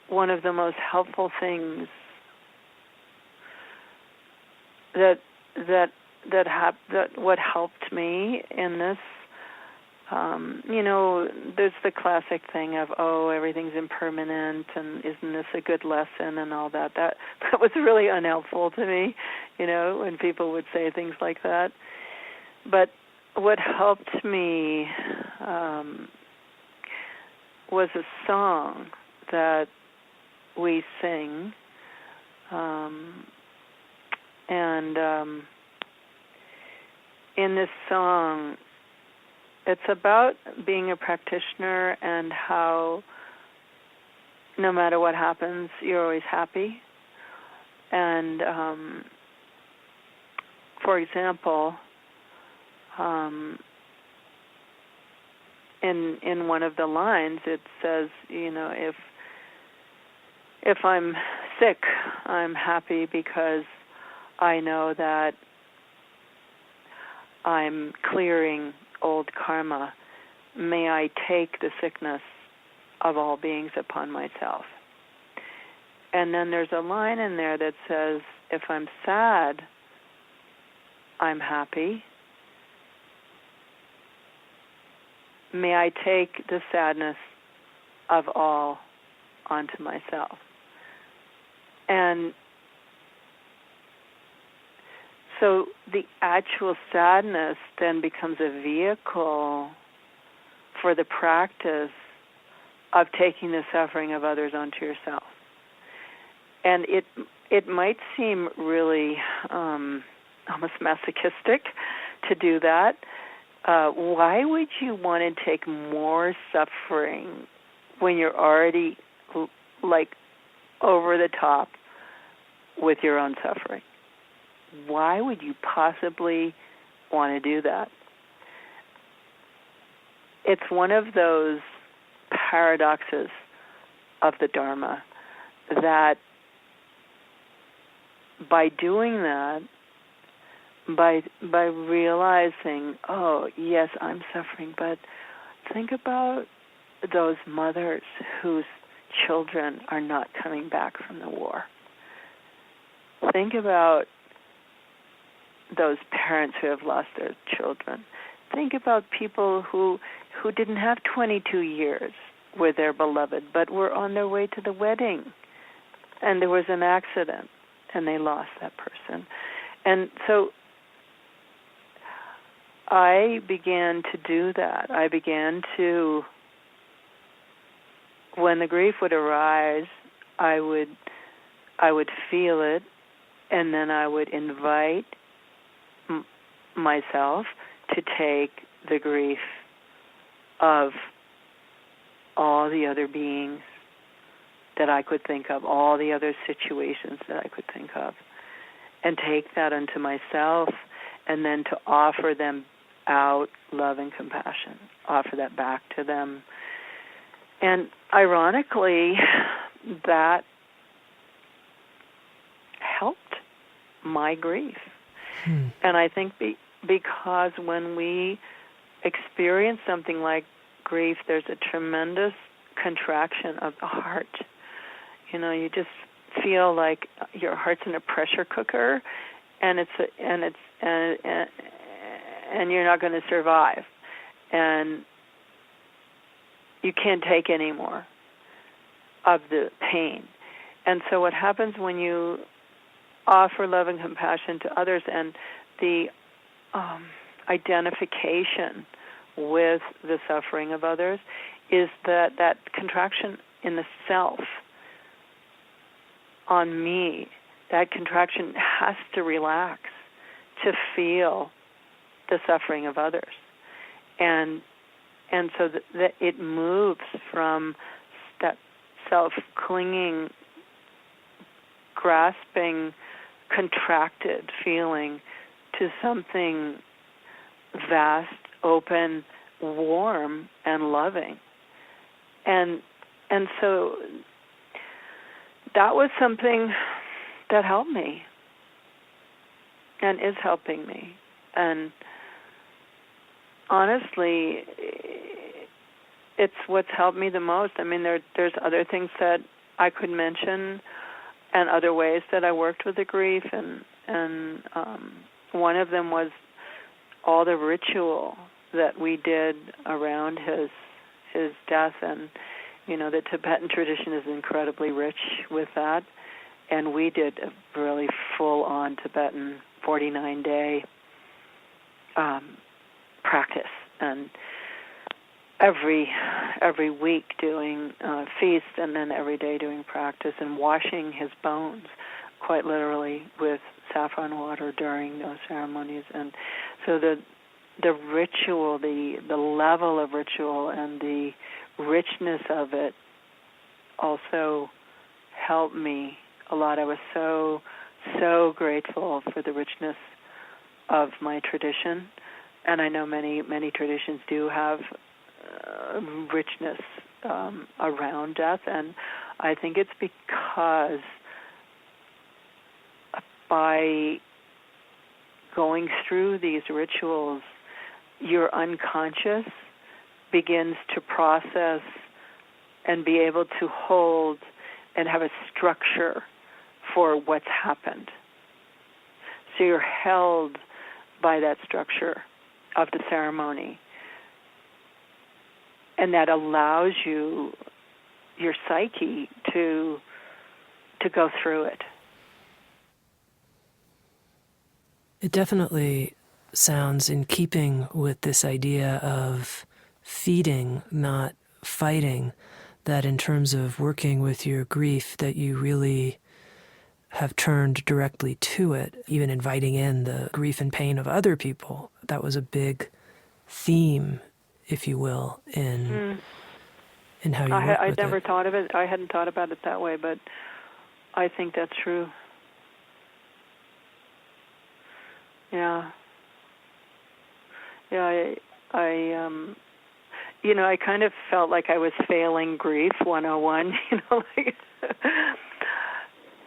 one of the most helpful things that what helped me in this, there's the classic thing of, everything's impermanent, and isn't this a good lesson, and all that. That was really unhelpful to me, when people would say things like that. But what helped me was a song that we sing, and in this song, it's about being a practitioner and how no matter what happens, you're always happy. And for example, in one of the lines, it says, if I'm sick, I'm happy because I know that I'm clearing old karma. May I take the sickness of all beings upon myself. And then there's a line in there that says, if I'm sad, I'm happy. May I take the sadness of all onto myself. And so the actual sadness then becomes a vehicle for the practice of taking the suffering of others onto yourself. And it might seem really almost masochistic to do that. Why would you want to take more suffering when you're already like over the top with your own suffering? Why would you possibly want to do that? It's one of those paradoxes of the Dharma that by doing that, by realizing, yes, I'm suffering, but think about those mothers whose children are not coming back from the war. Think about those parents who have lost their children. Think about people who didn't have 22 years with their beloved, but were on their way to the wedding, and there was an accident, and they lost that person. And so I began to do that. I began to, when the grief would arise, I would feel it, and then I would invite myself to take the grief of all the other beings that I could think of, all the other situations that I could think of, and take that unto myself, and then to offer them out love and compassion, offer that back to them. And ironically, that helped my grief. Hmm. And I think because when we experience something like grief, there's a tremendous contraction of the heart. You just feel like your heart's in a pressure cooker, and you're not going to survive, and you can't take any more of the pain. And so what happens when you offer love and compassion to others, and the identification with the suffering of others, is that contraction in the self on me, that contraction has to relax to feel the suffering of others. And so that it moves from that self-clinging, grasping, contracted feeling to something vast, open, warm, and loving. And so that was something that helped me and is helping me. And honestly, it's what's helped me the most. I mean, there's other things that I could mention and other ways that I worked with the grief, and one of them was all the ritual that we did around his death. And the Tibetan tradition is incredibly rich with that, and we did a really full-on Tibetan 49-day practice, and every week doing feast, and then every day doing practice, and washing his bones, quite literally, with saffron water during those ceremonies. And so the ritual, the level of ritual, and the richness of it also helped me a lot. I was so grateful for the richness of my tradition, and I know many traditions do have richness around death, and I think it's because by going through these rituals, your unconscious begins to process and be able to hold and have a structure for what's happened. So you're held by that structure of the ceremony, and that allows you, your psyche, to go through it. It definitely sounds in keeping with this idea of feeding, not fighting, that in terms of working with your grief, that you really have turned directly to it, even inviting in the grief and pain of other people. That was a big theme, if you will, in how you work with I'd never it. thought of it. I hadn't thought about it that way, but I think that's true. Yeah. Yeah, I kind of felt like I was failing grief 101, like,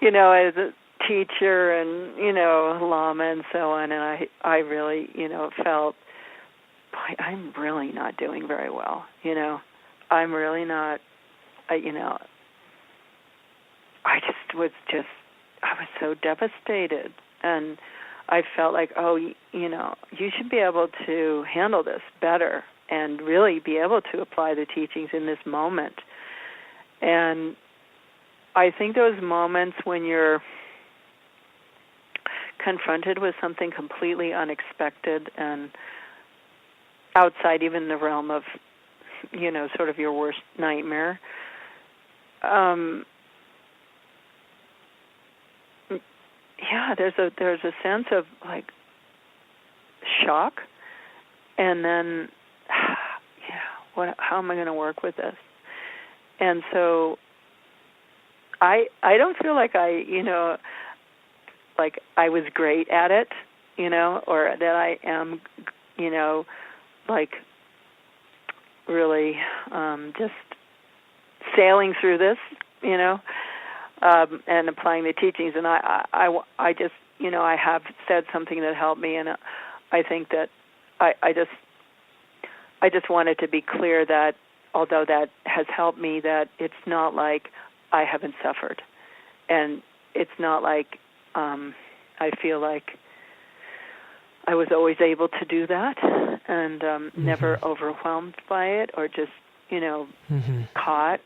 as a teacher and, Lama and so on, and I really, felt, boy, I'm really not doing very well, I'm really not, I was so devastated, and I felt like, you should be able to handle this better and really be able to apply the teachings in this moment. And I think those moments when you're confronted with something completely unexpected and outside even the realm of, sort of your worst nightmare, there's a sense of like shock, and then how am I going to work with this? And so I don't feel like like I was great at it, or that I am, like really just sailing through this, and applying the teachings. And I just I have said something that helped me, and I think that I just wanted to be clear that although that has helped me, that it's not like I haven't suffered, and it's not like I feel like I was always able to do that, and never overwhelmed by it or just caught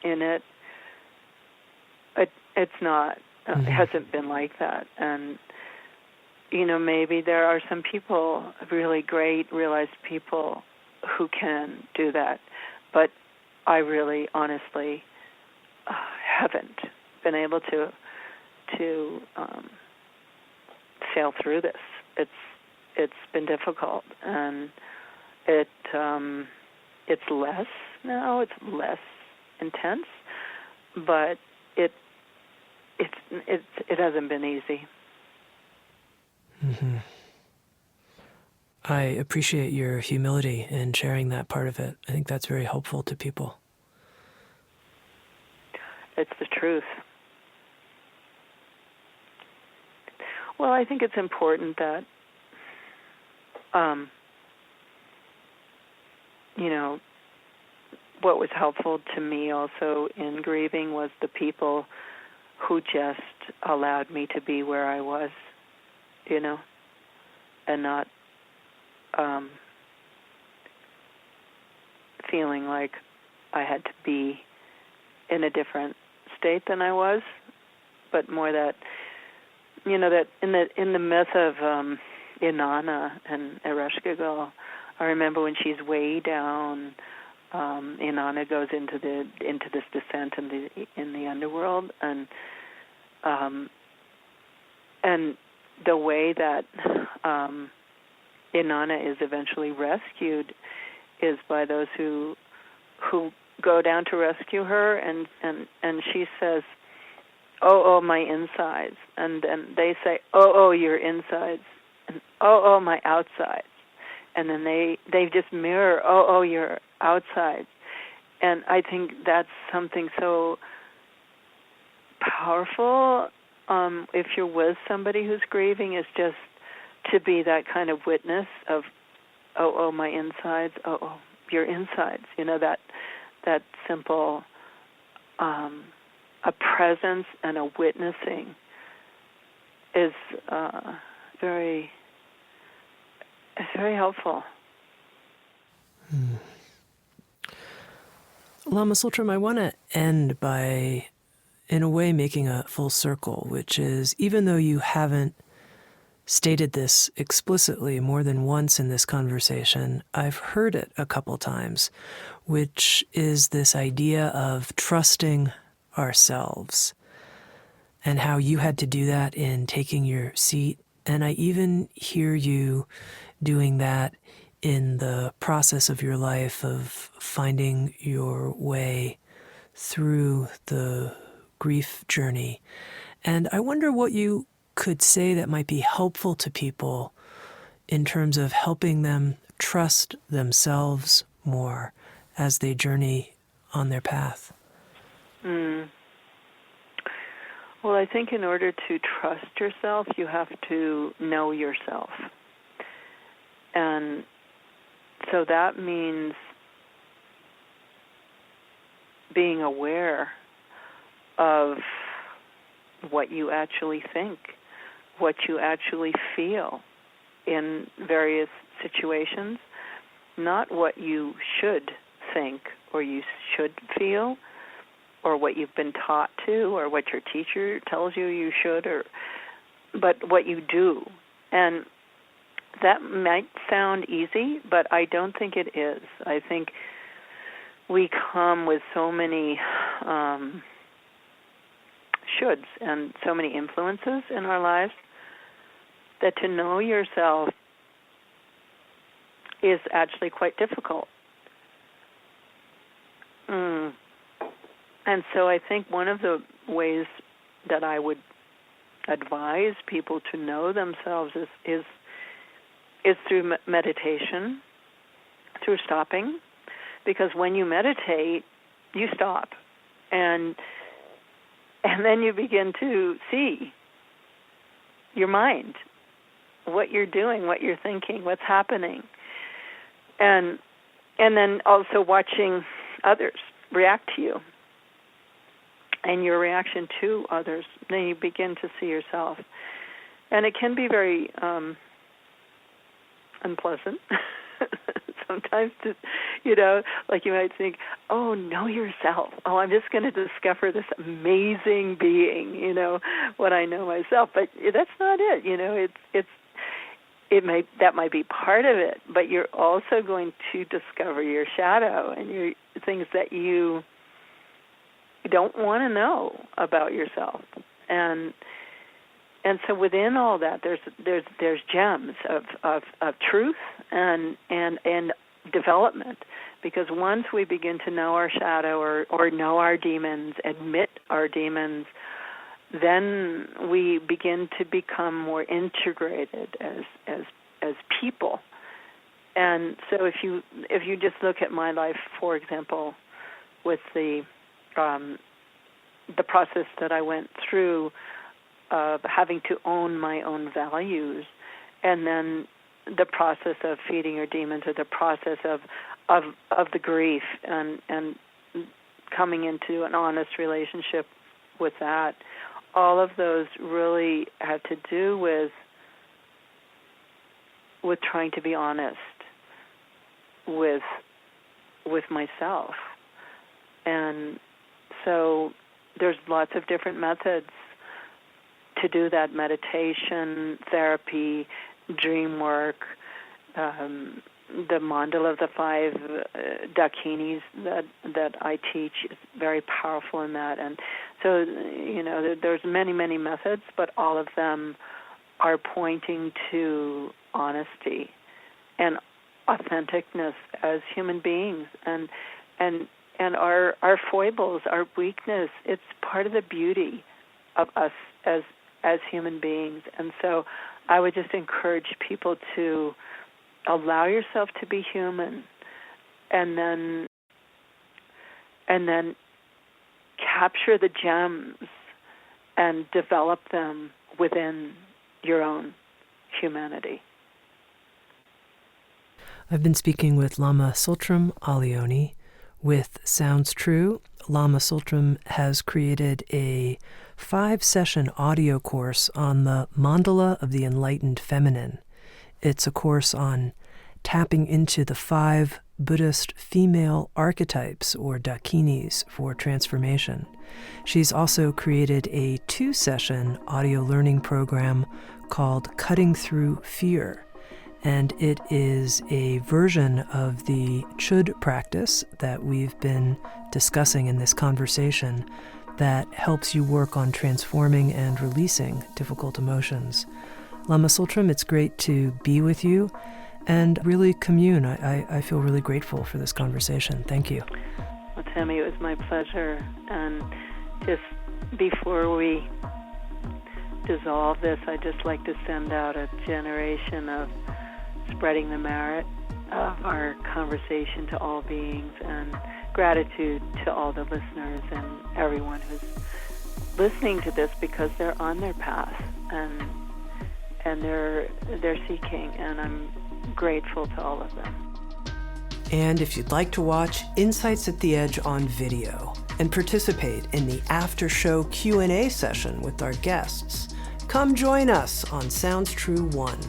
in it. It's not. It hasn't been like that, and maybe there are some people, really great, realized people, who can do that, but I really, honestly, haven't been able to sail through this. It's been difficult, and it's less now. It's less intense, but it hasn't been easy. I appreciate your humility in sharing that part of it. I think that's very helpful to people. It's the truth. Well, I think it's important that, what was helpful to me also in grieving was the people who just allowed me to be where I was, and not feeling like I had to be in a different state than I was, but more that, that in the myth of Inanna and Ereshkigal, I remember when she's way down, Inanna goes into this descent in the underworld, and the way that Inanna is eventually rescued is by those who go down to rescue her, and she says, "Oh, my insides," and they say, "Oh, your insides," and "Oh, my outsides," and then they just mirror, "Oh, your outsides," and I think that's something so powerful. If you're with somebody who's grieving, is just to be that kind of witness of, "Oh, my insides," "Oh, your insides," that simple. A presence and a witnessing is very helpful. Lama Tsultrim, I want to end by, in a way, making a full circle, which is, even though you haven't stated this explicitly more than once in this conversation, I've heard it a couple times, which is this idea of trusting ourselves, and how you had to do that in taking your seat. And I even hear you doing that in the process of your life of finding your way through the grief journey. And I wonder what you could say that might be helpful to people in terms of helping them trust themselves more as they journey on their path. Well, I think in order to trust yourself, you have to know yourself. And so that means being aware of what you actually think, what you actually feel in various situations, not what you should think or you should feel, or what you've been taught to, or what your teacher tells you should, but what you do. And that might sound easy, but I don't think it is. I think we come with so many shoulds and so many influences in our lives that to know yourself is actually quite difficult. And so I think one of the ways that I would advise people to know themselves is through meditation, through stopping, because when you meditate, you stop, and then you begin to see your mind, what you're doing, what you're thinking, what's happening. And then also watching others react to you and your reaction to others. Then you begin to see yourself. And it can be very unpleasant. Sometimes, like you might think, oh, know yourself. Oh, I'm just going to discover this amazing being, what I know myself. But that's not it. That might be part of it, but you're also going to discover your shadow and your things that you don't want to know about yourself. And so within all that, there's gems of truth and development, because once we begin to know our shadow or know our demons, admit our demons, then we begin to become more integrated as people. And so if you just look at my life, for example, with the process that I went through of having to own my own values, and then the process of feeding your demons, or the process of the grief and coming into an honest relationship with that, all of those really had to do with trying to be honest with myself. And so there's lots of different methods to do that: meditation, therapy, dream work, the mandala of the 5 dakinis that I teach is very powerful in that. And so, there's many, many methods, but all of them are pointing to honesty and authenticness as human beings, and our foibles, our weakness. It's part of the beauty of us as human beings. And so I would just encourage people to allow yourself to be human, and then capture the gems and develop them within your own humanity. I've been speaking with Lama Tsultrim Allione. With Sounds True, Lama Tsultrim has created a 5-session audio course on the Mandala of the Enlightened Feminine. It's a course on tapping into the 5 Buddhist female archetypes, or dakinis, for transformation. She's also created a 2-session audio learning program called Cutting Through Fear, and it is a version of the Chud practice that we've been discussing in this conversation that helps you work on transforming and releasing difficult emotions. Lama Tsultrim, it's great to be with you and really commune. I feel really grateful for this conversation. Thank you. Well, Tami, it was my pleasure. And just before we dissolve this, I'd just like to send out a generation of spreading the merit of our conversation to all beings, and gratitude to all the listeners and everyone who's listening to this, because they're on their path and they're seeking, and I'm grateful to all of them. And if you'd like to watch Insights at the Edge on video and participate in the after-show Q&A session with our guests, come join us on Sounds True 1,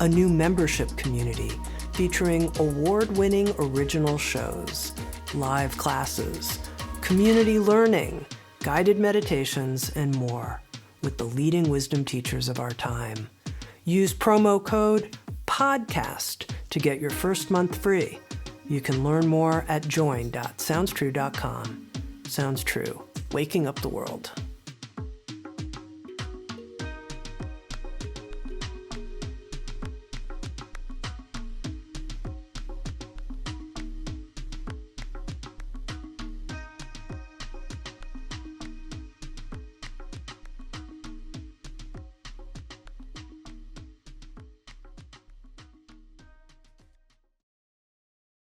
a new membership community featuring award-winning original shows, live classes, community learning, guided meditations, and more with the leading wisdom teachers of our time. Use promo code PODCAST to get your first month free. You can learn more at join.soundstrue.com. Sounds True, waking up the world.